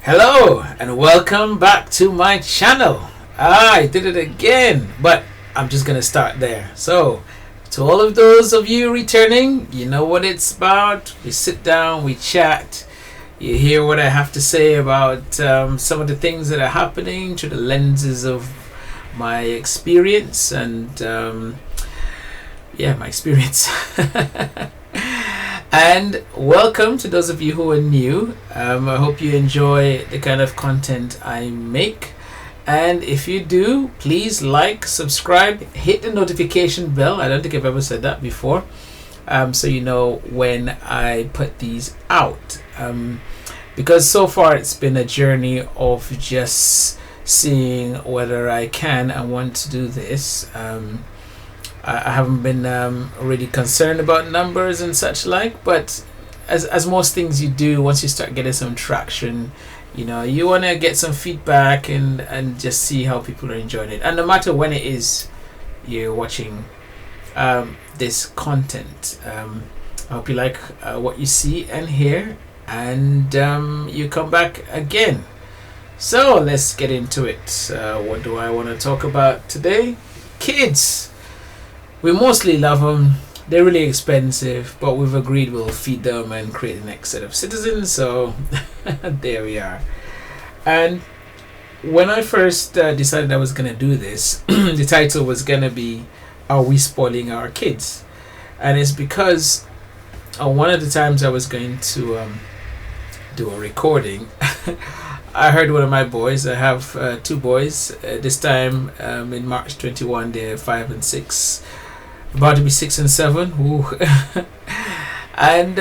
Hello and welcome back to my channel. I did it again, but I'm just gonna start there. So, to all of those of you returning, you know what it's about. We sit down, we chat, you hear what I have to say about some of the things that are happening through the lenses of my experience and my experience. And welcome to those of you who are new. I hope you enjoy the kind of content I make. And if you do, please like, subscribe, hit the notification bell. I don't think I've ever said that before. So you know when I put these out. Because so far it's been a journey of just seeing whether I can and want to do this. I haven't been really concerned about numbers and such like, but as most things you do, once you start getting some traction, you know, you want to get some feedback and just see how people are enjoying it. And no matter when it is you're watching this content, I hope you like what you see and hear, and you come back again. So let's get into it. What do I want to talk about today? Kids. We mostly love them. They're really expensive, but we've agreed we'll feed them and create the next set of citizens. So there we are. And when I first decided I was going to do this, the title was going to be Are We Spoiling Our Kids? And it's because one of the times I was going to do a recording, I heard one of my boys. I have two boys. This time in March 21, they're 5 and 6. About to be 6 and 7. Ooh. And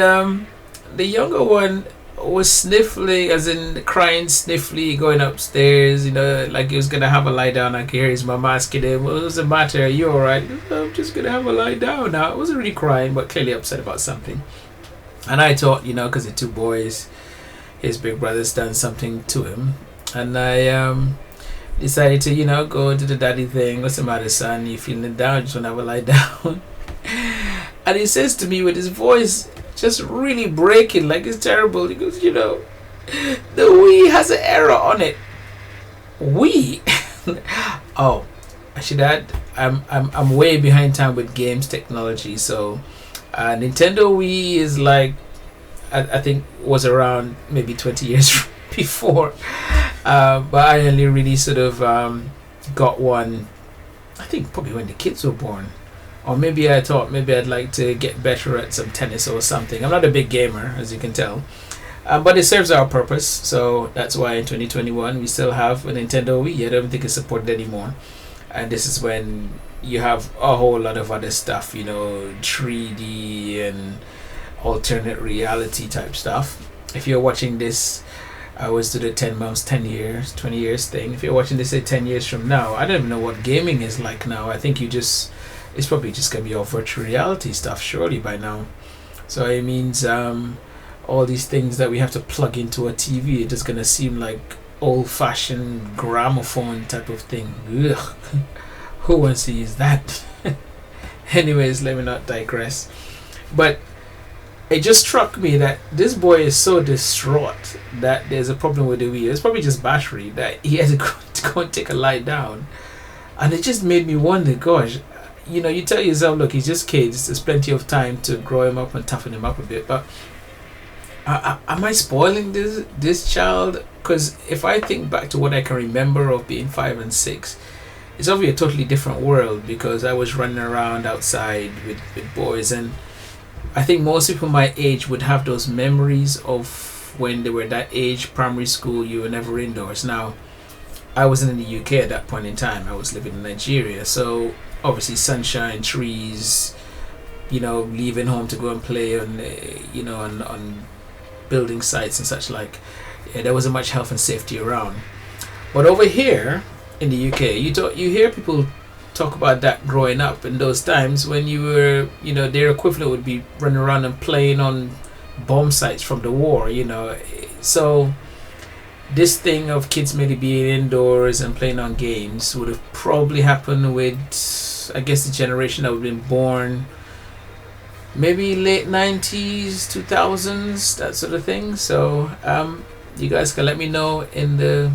the younger one was sniffling, as in crying sniffly, going upstairs, you know, like he was gonna have a lie down. I could hear his mom asking him, what was the matter, are you alright? I'm just gonna have a lie down now. I wasn't really crying, but clearly upset about something. And I thought, you know, because the two boys, his big brother's done something to him, and I decided to, you know, go to the daddy thing. What's the matter, son? You feeling down? Just want to have a lie down? And he says to me with his voice just really breaking, like it's terrible. He goes, you know, the Wii has an error on it. Wii? Oh, I should add, I'm way behind time with games technology. So Nintendo Wii is like, I think was around maybe 20 years before. But I only really sort of got one, I think probably when the kids were born. Or maybe I thought maybe I'd like to get better at some tennis or something. I'm not a big gamer, as you can tell. But it serves our purpose. So that's why in 2021 we still have a Nintendo Wii. I don't think it's supported anymore. And this is when you have a whole lot of other stuff, you know, 3D and alternate reality type stuff. If you're watching this, I always do the 10 years, 20 years thing. If you're watching this, say 10 years from now, I don't even know what gaming is like now. I think it's probably just going to be all virtual reality stuff, surely by now. So it means all these things that we have to plug into a TV, it's just going to seem like old-fashioned gramophone type of thing. Ugh. Who wants to use that? Anyways, let me not digress. But it just struck me that this boy is so distraught that there's a problem with the Wii. It's probably just battery, that he had to go and take a lie down. And it just made me wonder, gosh, you know, you tell yourself, look, he's just kids. There's plenty of time to grow him up and toughen him up a bit. But am I spoiling this child? Because if I think back to what I can remember of being 5 and 6, it's obviously a totally different world, because I was running around outside with boys, and I think most people my age would have those memories of when they were that age, primary school, you were never indoors. Now, I wasn't in the UK at that point in time. I was living in Nigeria. So, obviously, sunshine, trees, you know, leaving home to go and play on, you know, on building sites and such like. Yeah, there wasn't much health and safety around. But over here in the UK, you hear people talk about that growing up in those times when you were, you know, their equivalent would be running around and playing on bomb sites from the war, you know. So this thing of kids maybe being indoors and playing on games would have probably happened with, I guess, the generation that would have been born maybe late 90s, 2000s, that sort of thing. So you guys can let me know in the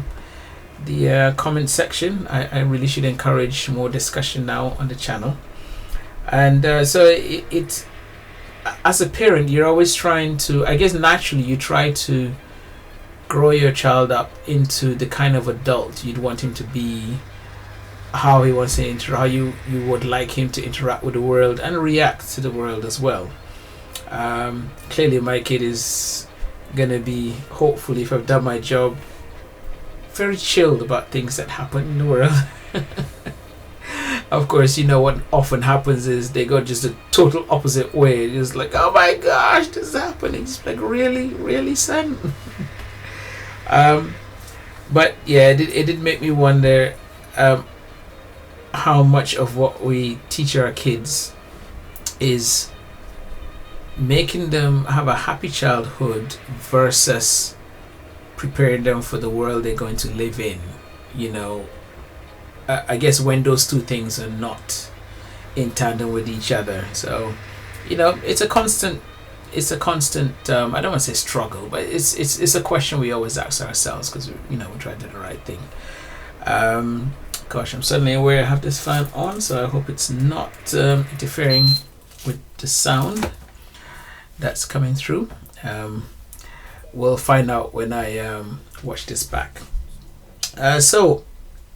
comment section. I really should encourage more discussion now on the channel. And so it as a parent, you're always trying to, I guess naturally you try to grow your child up into the kind of adult you'd want him to be, how he wants to interact, how you would like him to interact with the world and react to the world as well. Clearly my kid is gonna be, hopefully if I've done my job, very chilled about things that happen in the world. Of course, you know what often happens is they go just the total opposite way. It's like, oh my gosh, this is happening. It's like, really, son? But yeah, it did make me wonder how much of what we teach our kids is making them have a happy childhood versus preparing them for the world they're going to live in. You know, I guess when those two things are not in tandem with each other. So, you know, it's a constant I don't want to say struggle, but it's a question we always ask ourselves, because we're trying to do the right thing. Gosh, I'm suddenly aware I have this fan on, so I hope it's not interfering with the sound that's coming through. We'll find out when I watch this back. So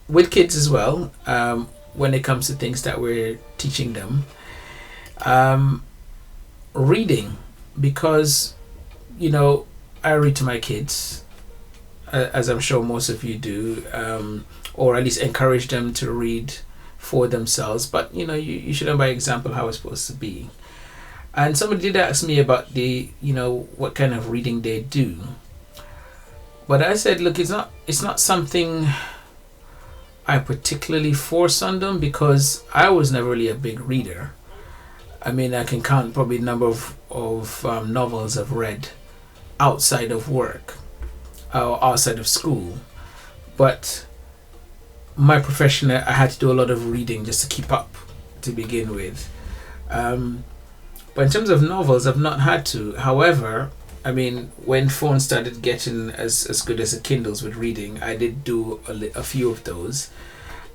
with kids as well, when it comes to things that we're teaching them, reading, because I read to my kids, as I'm sure most of you do, or at least encourage them to read for themselves, but you should know by example how it's supposed to be. And somebody did ask me about what kind of reading they do, but I said, look, it's not something I particularly force on them, because I was never really a big reader. I mean, I can count probably the number of novels I've read outside of work or outside of school. But my profession, I had to do a lot of reading just to keep up to begin with. But in terms of novels, I've not had to. However, I mean, when phones started getting as good as the Kindles with reading, I did do a few of those.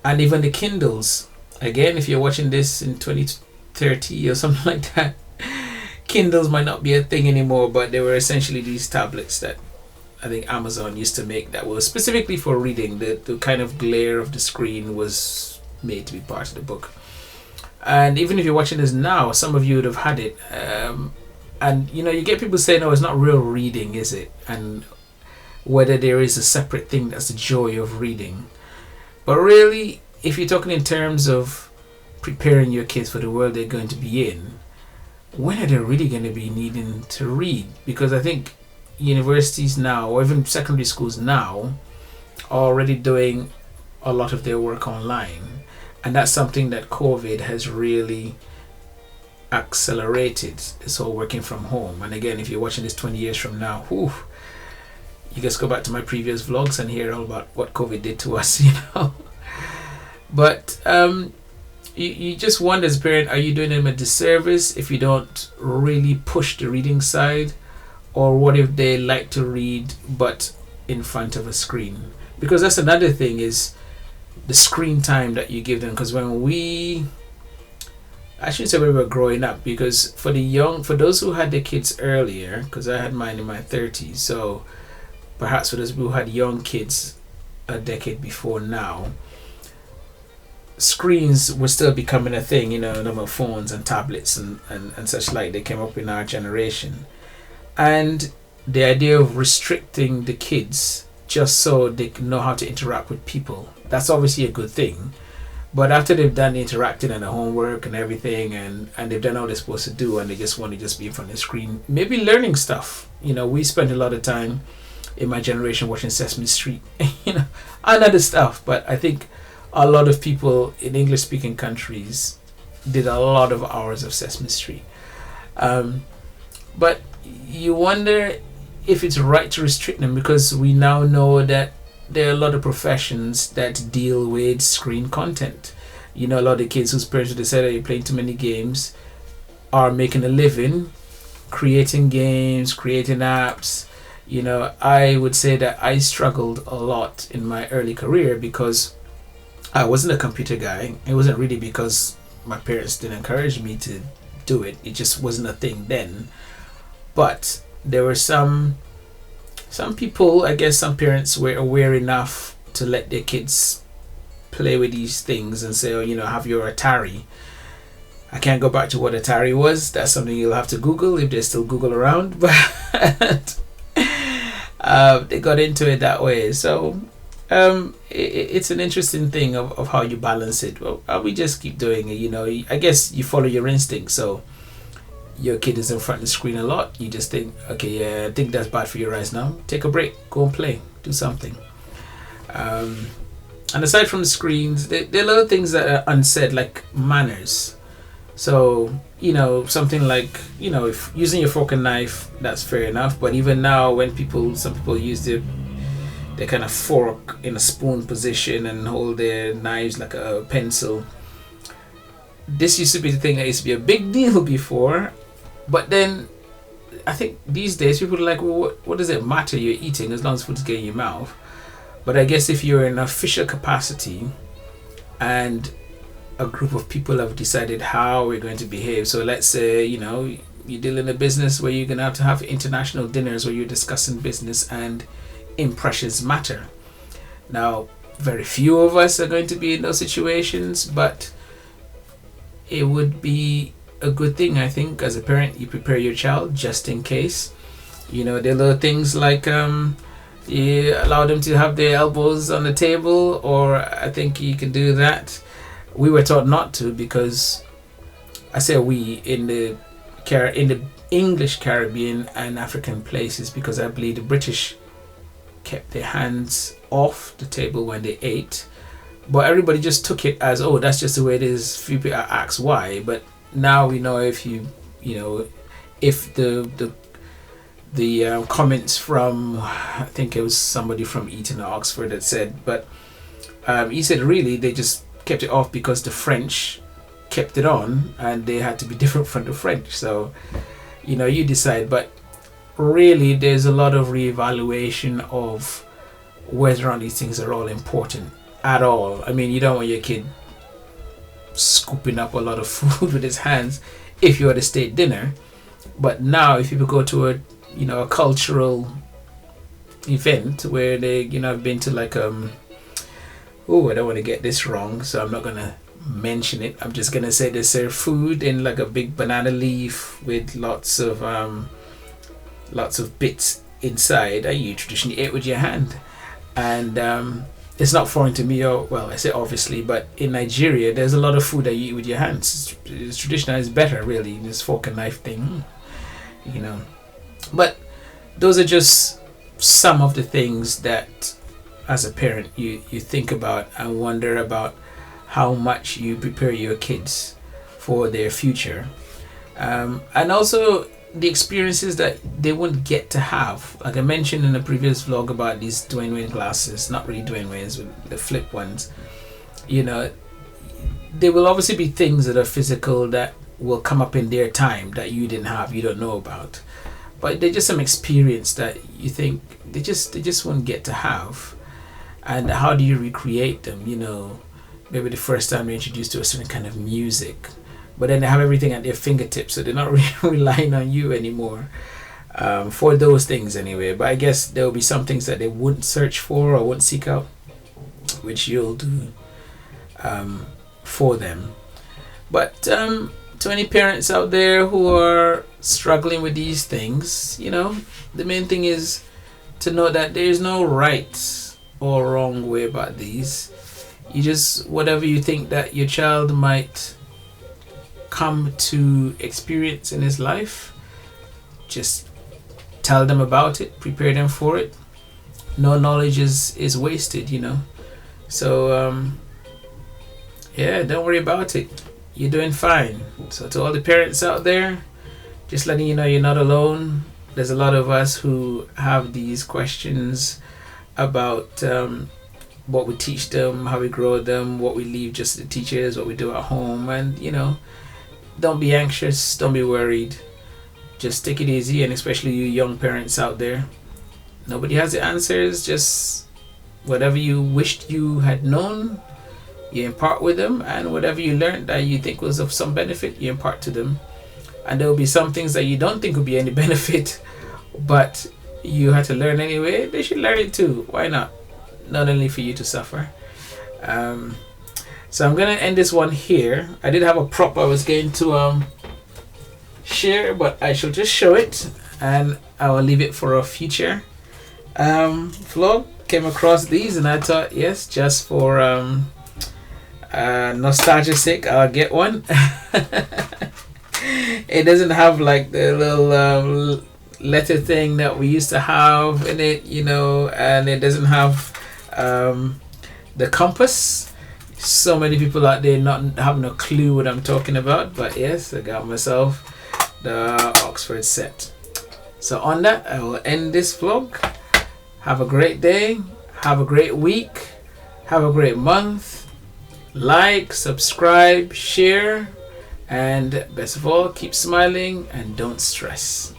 And even the Kindles, again, if you're watching this in 2030 or something like that, Kindles might not be a thing anymore, but they were essentially these tablets that I think Amazon used to make that was specifically for reading. The kind of glare of the screen was made to be part of the book. And even if you're watching this now, some of you would have had it. And you get people saying, "Oh, it's not real reading, is it?" And whether there is a separate thing that's the joy of reading. But really, if you're talking in terms of preparing your kids for the world they're going to be in, when are they really going to be needing to read? Because I think universities now, or even secondary schools now, are already doing a lot of their work online. And that's something that COVID has really accelerated, this whole working from home. And again, if you're watching this 20 years from now, you just go back to my previous vlogs and hear all about what COVID did to us, But you just wonder as a parent, are you doing them a disservice if you don't really push the reading side? Or what if they like to read but in front of a screen? Because that's another thing, is the screen time that you give them. Because I shouldn't say when we were growing up, because for those who had their kids earlier, because I had mine in my 30s, so perhaps for those who had young kids a decade before now, screens were still becoming a thing, number of phones and tablets and such like. They came up in our generation. And the idea of restricting the kids just so they can know how to interact with people, that's obviously a good thing. But after they've done the interacting and the homework and everything, and they've done all they're supposed to do, and they just want to just be in front of the screen, maybe learning stuff. We spent a lot of time in my generation watching Sesame Street, and other stuff. But I think a lot of people in English-speaking countries did a lot of hours of Sesame Street. But you wonder if it's right to restrict them, because we now know that there are a lot of professions that deal with screen content. A lot of the kids whose parents would say that you're playing too many games are making a living creating games, creating apps, I would say that I struggled a lot in my early career because I wasn't a computer guy. It wasn't really because my parents didn't encourage me to do it. It just wasn't a thing then. But there were some people, I guess some parents were aware enough to let their kids play with these things and say, oh, have your Atari. I can't go back to what Atari was. That's something you'll have to Google if there's still Google around. But they got into it that way. So it's an interesting thing of how you balance it. Well, we just keep doing it. I guess you follow your instinct. So your kid is in front of the screen a lot. You just think, okay, yeah, I think that's bad for your eyes now. Take a break. Go and play. Do something. And aside from the screens, there are a lot of things that are unsaid, like manners. So, something like, if using your fork and knife, that's fair enough. But even now, when some people use their kind of fork in a spoon position and hold their knives like a pencil. This used to be the thing that used to be a big deal before. But then, I think these days, people are like, well, what does it matter you're eating as long as food's getting in your mouth? But I guess if you're in an official capacity and a group of people have decided how we're going to behave. So let's say, you deal in a business where you're going to have international dinners where you're discussing business and impressions matter. Now, very few of us are going to be in those situations, but it would be a good thing, I think, as a parent, you prepare your child just in case. There are little things like you allow them to have their elbows on the table, or I think you can do that. We were taught not to because I say we in the English Caribbean and African places, because I believe the British kept their hands off the table when they ate, but everybody just took it as, oh, that's just the way it is. Few people ask why, but now we know if if the comments from, I think it was somebody from Eton or Oxford that said, but he said really they just kept it off because the French kept it on and they had to be different from the French. So you decide, but really there's a lot of reevaluation of whether or not these things are all important at all. I mean, you don't want your kid scooping up a lot of food with his hands if you're at a state dinner. But now if people go to a cultural event where they have been to like I don't want to get this wrong, so I'm not gonna mention it. I'm just gonna say they serve food in like a big banana leaf with lots of bits inside, and you traditionally ate with your hand. And it's not foreign to me, I say obviously, but in Nigeria there's a lot of food that you eat with your hands. It's traditional, it's better really, this fork and knife thing, But those are just some of the things that as a parent you think about and wonder about how much you prepare your kids for their future, and also the experiences that they won't get to have. Like I mentioned in a previous vlog about these Dwane-Wayne glasses, not really Dwane-Waynes, the flip ones. There will obviously be things that are physical that will come up in their time that you didn't have, you don't know about. But they're just some experience that you think they just won't get to have. And how do you recreate them? Maybe the first time you're introduced to a certain kind of music, but then they have everything at their fingertips, so they're not really relying on you anymore for those things anyway. But I guess there will be some things that they wouldn't search for or wouldn't seek out, which you'll do for them. But to any parents out there who are struggling with these things, the main thing is to know that there is no right or wrong way about these. You just, whatever you think that your child might come to experience in his life, just tell them about it, prepare them for it. No knowledge is wasted, So don't worry about it. You're doing fine. So to all the parents out there, just letting you know you're not alone. There's a lot of us who have these questions about what we teach them, how we grow them, what we leave just to the teachers, what we do at home. And don't be anxious, don't be worried. Just take it easy, and especially you young parents out there, Nobody has the answers. Just whatever you wished you had known, you impart with them, and whatever you learned that you think was of some benefit, you impart to them. And there will be some things that you don't think will be any benefit, but you had to learn anyway. They should learn it too. Why not? Not only for you to suffer. So I'm gonna end this one here. I did have a prop I was going to share, but I shall just show it, and I will leave it for a future vlog. Came across these, and I thought, yes, just for nostalgia's sake, I'll get one. It doesn't have like the little letter thing that we used to have in it, you know, and it doesn't have the compass. So many people out there not having a clue what I'm talking about, but yes, I got myself the Oxford set. So on that, I will end this vlog. Have a great day, have a great week, have a great month. Like, subscribe, share, and best of all, keep smiling and don't stress.